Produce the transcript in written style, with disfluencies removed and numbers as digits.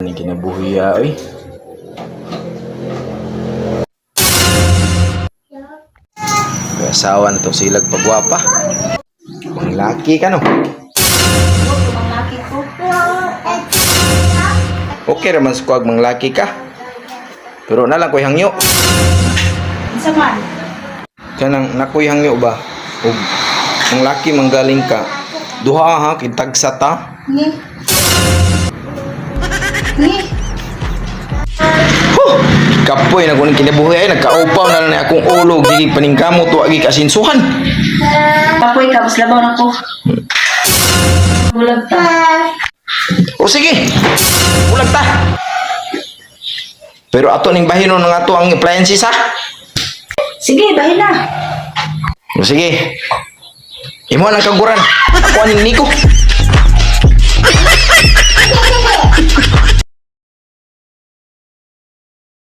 Ini kinabuhi ya, oy. Asawa na to silag pagwapa. Mga laki ka, no? Okay raman sa kuwag mga laki ka. Pero nalang ko'y hangyo. Isa man. Kanang nako'y hangyo ba? O ang laki manggaling ka. Duha ha, kitagsa ta. Ni. Ni. Kapoy na kuning kinabuhi ay nagkaupaw na lang akong ulo dili paningkamot wa gi kasinsuhan. Kapoy ka, mas labaw na ko. Bulag ta. O sige. Ulag ta. Pero ato ning bahinon ng ato ang appliances ha. Sige, bahin na. O sige. Imo nang kaguran. Ako aning niko.